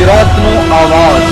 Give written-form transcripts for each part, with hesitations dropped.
ગુજરાતનો આવાજ।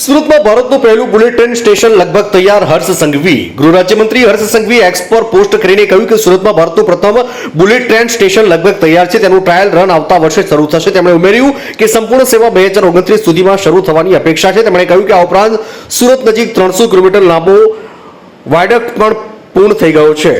સુરતમાં ભારતનું પહેલું બુલેટ ટ્રેન સ્ટેશન લગભગ તૈયાર। હર્ષ સંઘવી, ગૃહ રાજ્યમંત્રી હર્ષ સંઘવી એક્સ પર પોસ્ટ કરીને કહ્યું કે સુરતમાં ભારતનું પ્રથમ બુલેટ ટ્રેન સ્ટેશન લગભગ તૈયાર છે, તેનું ટ્રાયલ રન આવતા વર્ષે શરૂ થશે। તેમણે ઉમેર્યું કે સંપૂર્ણ સેવા 2029 સુધીમાં શરૂ થવાની અપેક્ષા છે। તેમણે કહ્યું કે આ ઉપરાંત સુરત નજીક 300 કિલોમીટર લાંબો વાયડક્ટ પણ પૂર્ણ થઈ ગયો છે।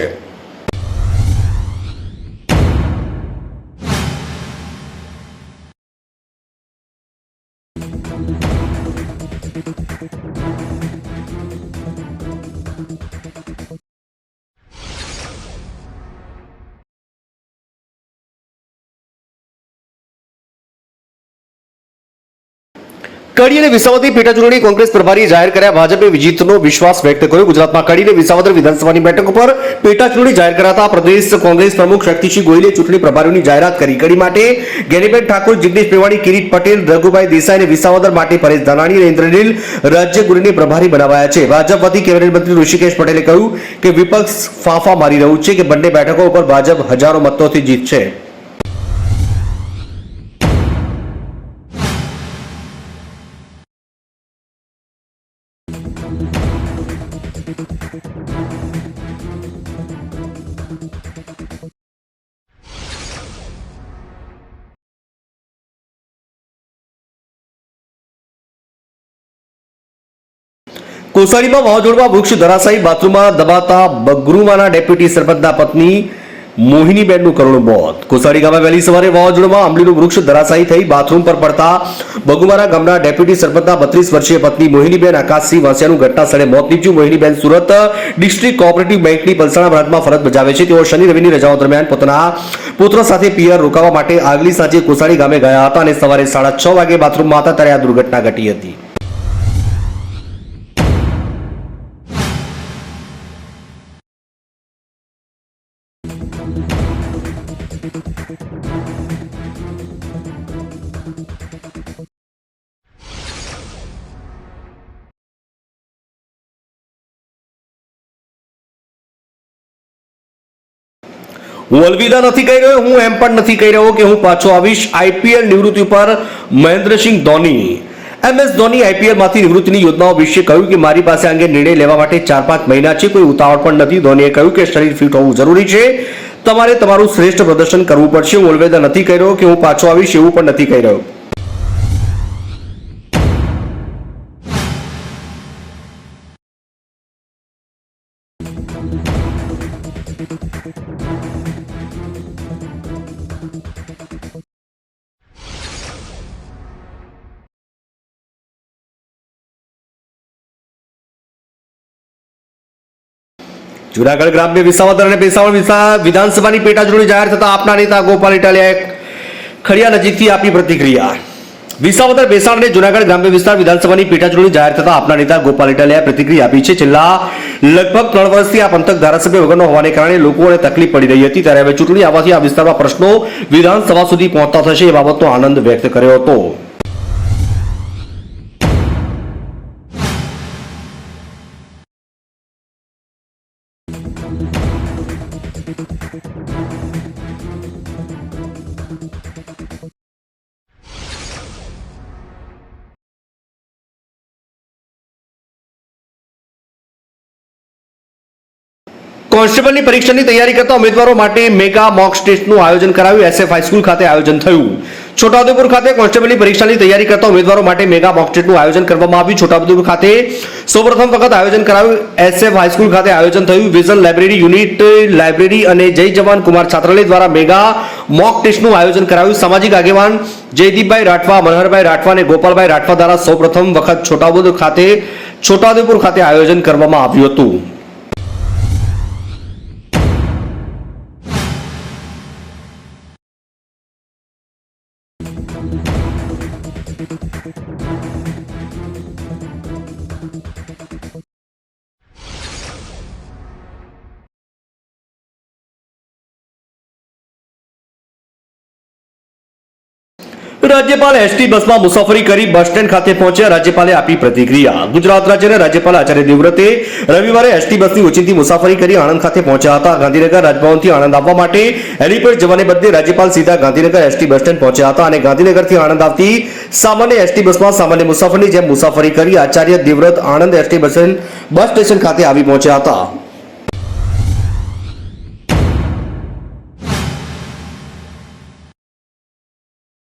કડી અને વિસાવદરની પેટા ચૂંટણી કોંગ્રેસ પ્રભારી જાહેર કર્યા। ભાજપે વિજેતનો વિશ્વાસ વ્યક્ત કર્યો। ગુજરાતમાં કડી અને વિસાવદર વિધાનસભાની બેઠક પર પેટા ચૂંટણી જાહેર કરાતા પ્રદેશ કોંગ્રેસ પ્રમુખ શક્તિસિંહ ગોહિલે ચૂંટણી પ્રભારીઓની જાહેરાત કરી। કડી માટે જ્ઞાનીબેન ઠાકોર, જિગ્નેશ મેવાણી, કિરીટ પટેલ, રઘુભાઈ દેસાઈ અને વિસાવદર માટે પરેશ ધાનાણી અને ઇન્દ્રનીલ રાજ્યગુરુને પ્રભારી બનાવાયા છે। ભાજપ વતી કેબિનેટ મંત્રી ઋષિકેશ પટેલે કહ્યું કે વિપક્ષ ફાંફા મારી રહ્યું છે કે બંને બેઠકો ઉપર ભાજપ હજારો મતોથી જીતશે। કોસાડીમાં વાવાઝોડામાં વૃક્ષ ધરાશાયી, બાથરૂમમાં દબાતા બગરૂમાના ડેપ્યુટી સરપંચના પત્ની મોહિનીબેનનું કરુણ મોત। કોસાડી ગામે વહેલી સવારે વાવાઝોડામાં આંબલીનું વૃક્ષ ધરાશાયી થઈ બાથરૂમ પર પડતા બગુમારા ગામના ડેપ્યુટી સરપંચના 32 વર્ષીય પત્ની મોહિનીબેન આકાશસિંહ વાસિયાનું ઘટના સ્થળે મોત નીપજ્યું। મોહિનીબેન સુરત ડિસ્ટ્રિક્ટ કોઓપરેટિવ બેંકની પલસાણા બ્રાન્ચમાં ફરજ બજાવે છે। તેઓ શનિ રવિની રજાઓ દરમિયાન પોતાના પુત્ર સાથે પિયર રોકાવા માટે આગલી સાંજે કોસાડી ગામે ગયા હતા અને સવારે 6:30 વાગે બાથરૂમમાં હતા ત્યારે આ દુર્ઘટના ઘટી હતી। હું અલવિદા નથી કહી રહ્યો, હું એમ પણ નથી કહી રહ્યો કે હું પાછો આવીશ। આઈપીએલ નિવૃત્તિ પર મહેન્દ્રસિંહ ધોની। MS ધોની આઈપીએલ માંથી નિવૃત્તિની યોજનાઓ વિશે કહ્યું કે મારી પાસે અંગે નિર્ણય લેવા માટે 4-5 મહિના છે, કોઈ ઉતાવળ પણ નથી। ધોનીએ કહ્યું કે શરીર ફિટ હોવું જરૂરી છે, તમારે તમારું શ્રેષ્ઠ પ્રદર્શન કરવું પડશે। હું અલવિદા નથી કહી રહ્યો કે હું પાછો આવીશ એવું પણ નથી કહી રહ્યો। જૂનાગઢ ગ્રામ્ય વિસાવદર અને પેશાવર વિધાનસભાની પેટા ચૂંટણી જાહેર થતા આપના નેતા ગોપાલ ઇટાલિયાએ ખડિયા નજીકથી આપી પ્રતિક્રિયા। વિસાવદર, બેસાડ અને જૂનાગઢ ગ્રામ્ય વિસ્તાર વિધાનસભાની પેટા ચૂંટણી જાહેર થતા આપના નેતા ગોપાલ ઇટાલિયાએ પ્રતિક્રિયા આપી છે। છેલ્લા લગભગ 3 વર્ષથી આ પંથક ધારાસભ્ય વગરનો હોવાને કારણે લોકોને તકલીફ પડી રહી હતી, ત્યારે હવે ચૂંટણી આવવાથી આ વિસ્તારમાં પ્રશ્નો વિધાનસભા સુધી પહોંચતા થશે એ બાબતનો આનંદ વ્યક્ત કર્યો હતો। કોન્સ્ટેબલની પરીક્ષાની તૈયારી કરતા ઉમેદવારો માટે મેગા મોક ટેસ્ટનું આયોજન કરાયું। SF હાઈસ્કૂલ ખાતે આયોજન થયું। છોટાઉદેપુર ખાતે કોન્સ્ટેબલની પરીક્ષાની તૈયારી કરતા ઉમેદવારો માટે મેગા મોક ટેસ્ટનું આયોજન કરવામાં આવ્યું। છોટાઉદેપુર ખાતે સૌપ્રથમ વખત આયોજન કરાયું। SF હાઈસ્કૂલ ખાતે આયોજન થયું। વિઝન લાઇબ્રેરી યુનિટ લાઇબ્રેરી અને જય જવાન કુમાર છાત્રાલય દ્વારા મેગા મોક ટેસ્ટનું આયોજન કરાયું। સામાજિક આગેવાન જયદીપભાઈ રાઠવા, મનહરભાઈ રાઠવા અને ગોપાલભાઈ રાઠવા દ્વારા સૌપ્રથમ વખત છોટાઉદેપુર ખાતે આયોજન કરવામાં આવ્યું હતું। રાજ્યપાલ એસટી બસમાં મુસાફરી કરી બસ સ્ટેન્ડ ખાતે પહોંચ્યા. રાજ્યપાલે આપી પ્રતિક્રિયા. ગુજરાત રાજ્યના રાજ્યપાલ આચાર્ય દેવવ્રતે રવિવારે એસટી બસની ઓચિંતી મુસાફરી કરી આણંદ ખાતે પહોંચ્યા હતા. ગાંધીનગર રાજભવનથી આણંદ આવવા માટે હેલીપેડ જવાને બદલે રાજ્યપાલ સીધા ગાંધીનગર એસટી બસ સ્ટેન્ડ પહોંચ્યા હતા અને ગાંધીનગરથી આણંદ આવતી સામાન્ય એસટી બસમાં સામાન્ય મુસાફરની જેમ મુસાફરી કરી Acharya Devvrat Anand ST bus station ખાતે આવી પહોંચ્યા હતા.